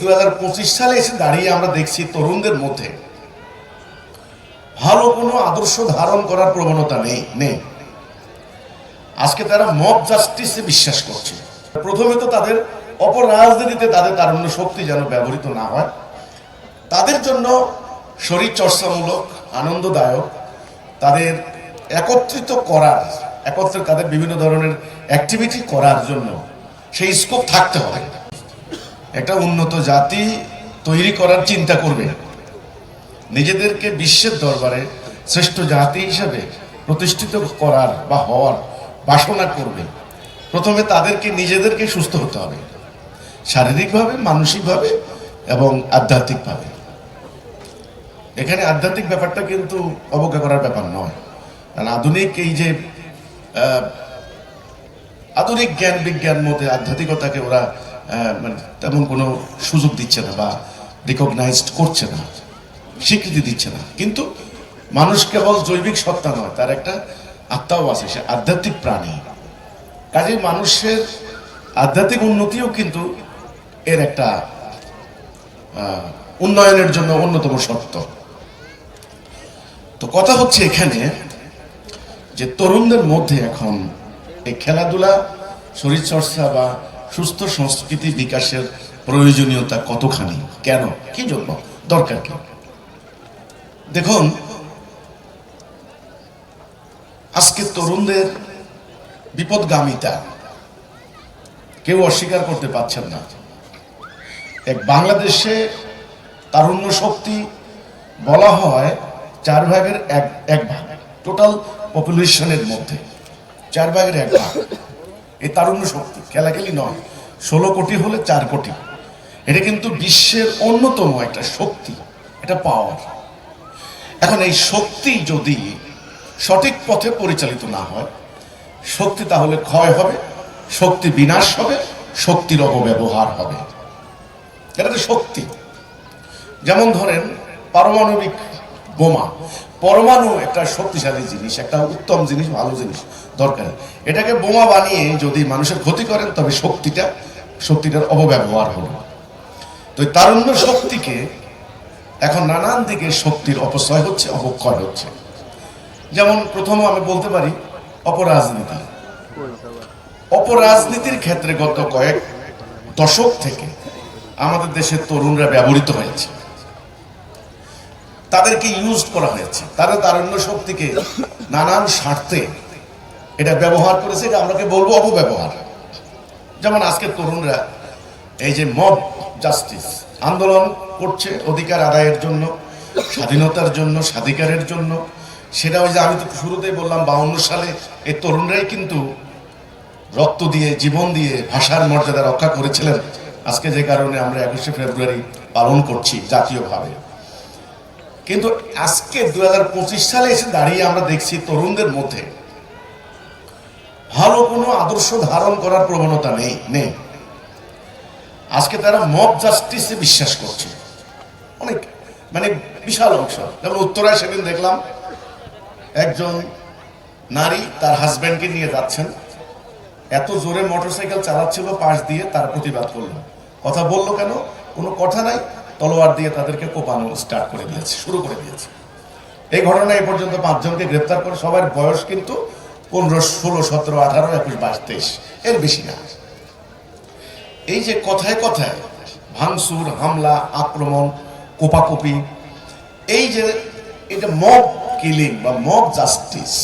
2025 সালে এসে দাঁড়িয়ে আমরা দেখছি তরুণদের মধ্যে ভালো কোনো আদর্শ ধারণ করার প্রবণতা নেই। আজকে তারা মব জাস্টিসে বিশ্বাস করছে। প্রথমে তো তাদের অপরাজনীতিতে তাদের তারুণ্য শক্তি যেন ব্যবহৃত না হয়, তাদের জন্য শরীর চর্চামূলক, আনন্দদায়ক, তাদের একত্রে তাদের বিভিন্ন ধরনের অ্যাক্টিভিটি করার জন্য সেই স্কোপ থাকতে হবে। একটা উন্নত জাতি তৈরি করার চিন্তা করবে, নিজেদেরকে বিশ্বের দরবারে শ্রেষ্ঠ জাতি হিসেবে প্রতিষ্ঠিত করার বা হওয়ার বাসনা করবে। প্রথমে তাদেরকে নিজেদেরকে সুস্থ হতে হবে, শারীরিকভাবে, মানসিকভাবে এবং আধ্যাত্মিকভাবে। এখানে আধ্যাত্মিক ব্যাপারটা কিন্তু অবজ্ঞা করার ব্যাপার নয়, কারণ আধুনিক জ্ঞান বিজ্ঞান মধ্যে আধ্যাত্মিকতাকে ওরা মানে তেমন কোনো সুযোগ দিচ্ছে না বা রিকগনাইজড করছে না, স্বীকৃতি দিচ্ছে না। কিন্তু মানুষ কেবল জৈবিক সত্তা নয়, তার একটা আত্মাও আছে, সে আধ্যাত্মিক প্রাণী। কাজে মানুষের আধ্যাত্মিক উন্নতিও কিন্তু এর একটা উন্নয়নের জন্য অন্যতম শর্ত। তো কথা হচ্ছে এখানে যে তরুণদের মধ্যে এখন এই খেলাধুলা, শরীরচর্চা বা সুস্থ সংস্কৃতি বিকাশের প্রয়োজনীয়তা কতখানি, কেন, কি জন্য, দরকার কি? দেখুন, আজকে তরুণদের বিপদগামিতা কেউ অস্বীকার করতে পারছেন না। বাংলাদেশে তারুণ্য শক্তি বলা হয় 4 ভাগের এক ভাগ, টোটাল পপুলেশনের মধ্যে 4 ভাগের 1 ভাগ এই তারুণ্য শক্তি, খেলাখেলি নয়। 16 কোটি হলে 4 কোটি, এটা কিন্তু বিশ্বের অন্যতম একটা শক্তি, এটা পাওয়ার। এখন এই শক্তি যদি সঠিক পথে পরিচালিত না হয়, শক্তি তাহলে ক্ষয় হবে, শক্তি বিনাশ হবে, শক্তির অপব্যবহার হবে। এটা তো শক্তি। যেমন ধরেন পারমাণবিক বোমা, পরমাণু একটা শক্তিশালী জিনিস, একটা উত্তম জিনিস, ভালো জিনিস, দরকার। এটাকে বোমা বানিয়ে যদি মানুষের ক্ষতি করেন, তবে শক্তিটার অপব্যবহার হলো। তো তারুণ্য শক্তিকে এখন নানান দিকে শক্তির অপচয় হচ্ছে, অবক্ষয় হচ্ছে। যেমন প্রথম আমি বলতে পারি অপরাজনীতির ক্ষেত্রে গত কয়েক দশক থেকে আমাদের দেশের তরুণরা ব্যবহৃত হয়েছে, তাদেরকে ইউজ করা হয়েছে, তাদের তারুণ্য শক্তিকে নানান স্বার্থে এটা ব্যবহার করেছে। এটা আমরাকে বলবো অপব্যবহার। যেমন আজকে তরুণরা এই যে মব জাস্টিস আন্দোলন করছে অধিকার আদায়ের জন্য, স্বাধীনতার জন্য, স্বাধিকারের জন্য, সেটা ওই যে আমি তো শুরুতেই বললাম 52 সালে এই তরুণরাই কিন্তু রক্ত দিয়ে, জীবন দিয়ে ভাষার মর্যাদা রক্ষা করেছিলেন। আজকে যে কারণে আমরা 21শে ফেব্রুয়ারি পালন করছি জাতীয়ভাবে। কিন্তু আজকে 2025 সালে এসে দাঁড়িয়ে আমরা দেখছি তরুণদের মধ্যে ভালো কোনো আদর্শ ধারণ করার প্রবণতা নেই। আজকে তারা মব জাস্টিসে বিশ্বাস করছে, অনেক মানে বিশাল অংশ। যেমন উত্তরায় সেদিন দেখলাম একজন নারী তার হাজব্যান্ডকে নিয়ে যাচ্ছেন, এত জোরে মোটরসাইকেল চালাচ্ছিল পাশ দিয়ে, তার প্রতিবাদ করলো। কথা বললো কেন? কোনো কথা নাই, তলোয়ার দিয়ে তাদেরকে কোপানো শুরু করে দিয়েছে। এই ঘটনায় এ পর্যন্ত 5 জনকে গ্রেপ্তার করে, সবার বয়স কিন্তু 15, 16, 17, 18, 21, 22, 23, এর বেশি না। এই যে কথায় কথায় ভাঙচুর, হামলা, আক্রমণ, কোপাকুপি, এই যে এটা মব কিলিং বা মব জাস্টিস,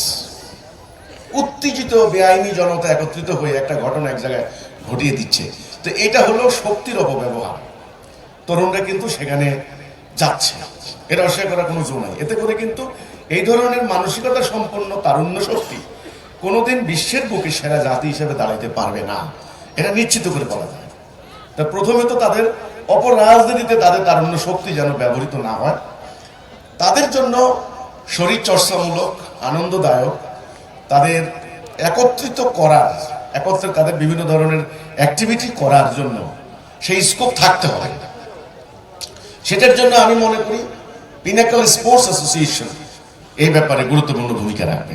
উত্তেজিত বেআইনি জনতা একত্রিত হয়ে একটা ঘটনা এক জায়গায় ঘটিয়ে দিচ্ছে। তো এটা হলো শক্তির অপব্যবহার। তরুণরা কিন্তু সেখানে যাচ্ছে, এটা অস্বীকার করার কোনো জো নাই। এতে করে কিন্তু এই ধরনের মানসিকতা সম্পন্ন তারুণ্য শক্তি কোনোদিন বিশ্বের বুকে সেরা জাতি হিসেবে দাঁড়াইতে পারবে না, এটা নিশ্চিত করে বলা যায়। তা প্রথমে তো তাদের অপরাজনীতিতে তাদের তারুণ্য শক্তি যেন ব্যবহৃত না হয়, তাদের জন্য শরীর চর্চামূলক, আনন্দদায়ক, তাদের একত্রে তাদের বিভিন্ন ধরনের অ্যাক্টিভিটি করার জন্য সেই স্কোপ থাকতে হবে। সেটার জন্য আমি মনে করি পিনাকল স্পোর্টস অ্যাসোসিয়েশন এই ব্যাপারে গুরুত্বপূর্ণ ভূমিকা রাখবে।